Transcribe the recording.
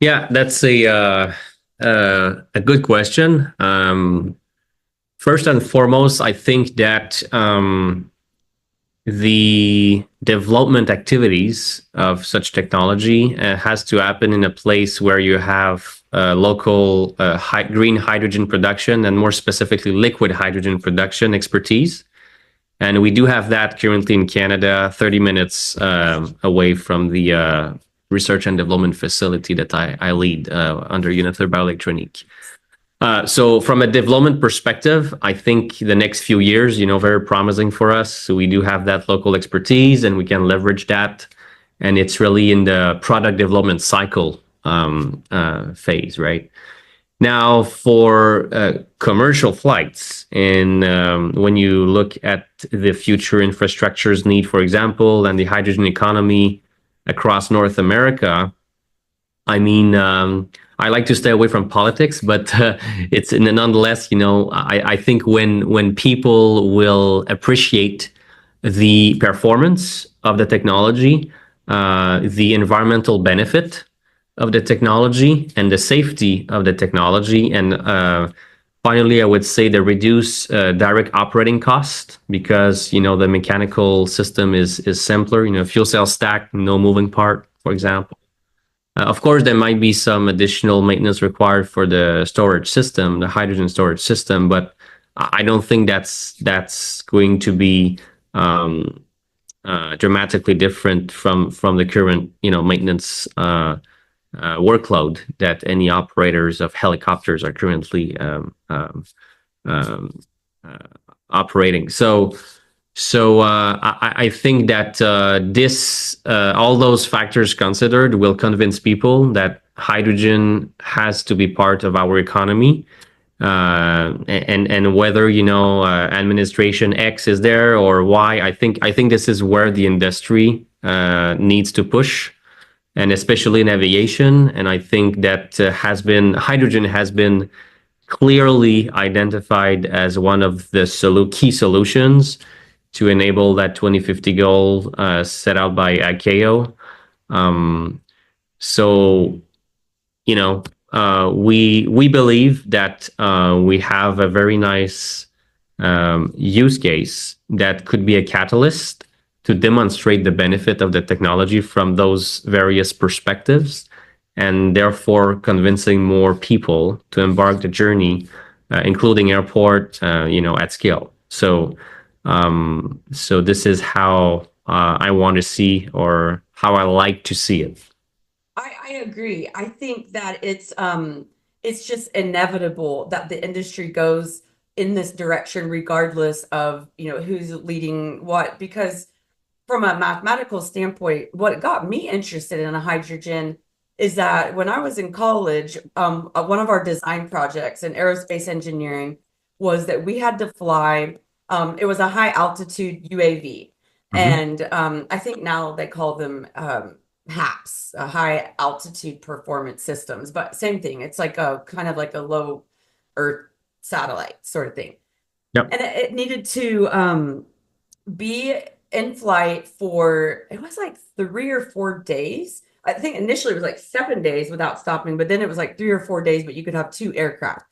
Yeah, that's a good question. First and foremost, I think that the development activities of such technology has to happen in a place where you have local green hydrogen production and more specifically liquid hydrogen production expertise. And we do have that currently in Canada, 30 minutes away from the research and development facility that I lead under United Bioelectronique. So from a development perspective, I think the next few years, very promising for us. So we do have that local expertise and we can leverage that. And it's really in the product development cycle phase, right? Now, for commercial flights, and when you look at the future infrastructures need, for example, and the hydrogen economy across North America, I mean, I like to stay away from politics, but it's nonetheless, I think when people will appreciate the performance of the technology, the environmental benefit of the technology, and the safety of the technology, and finally, I would say the reduce direct operating cost because the mechanical system is simpler. Fuel cell stack, no moving part, for example. Of course, there might be some additional maintenance required for the storage system, the hydrogen storage system, but I don't think that's going to be dramatically different from the current maintenance workload that any operators of helicopters are currently um, operating. I think that this, all those factors considered, will convince people that hydrogen has to be part of our economy, and whether administration X is there or Y. I think this is where the industry needs to push, and especially in aviation. And I think that hydrogen has been clearly identified as one of the key solutions to enable that 2050 goal set out by ICAO. So, we believe that we have a very nice use case that could be a catalyst to demonstrate the benefit of the technology from those various perspectives, and therefore convincing more people to embark the journey, including airport, at scale. So this is how I want to see, or how I like to see it. I agree. I think that it's just inevitable that the industry goes in this direction regardless of, who's leading what, because from a mathematical standpoint, what got me interested in a hydrogen is that when I was in college, one of our design projects in aerospace engineering was that we had to fly, it was a high altitude UAV. Mhm. And I think now they call them HAPS, high altitude performance systems, but same thing. It's like a kind of like a low Earth satellite sort of thing. Yep. And it needed to be in flight for, it was like 3 or 4 days. I think initially it was like 7 days without stopping, but then it was like 3 or 4 days, but you could have two aircraft.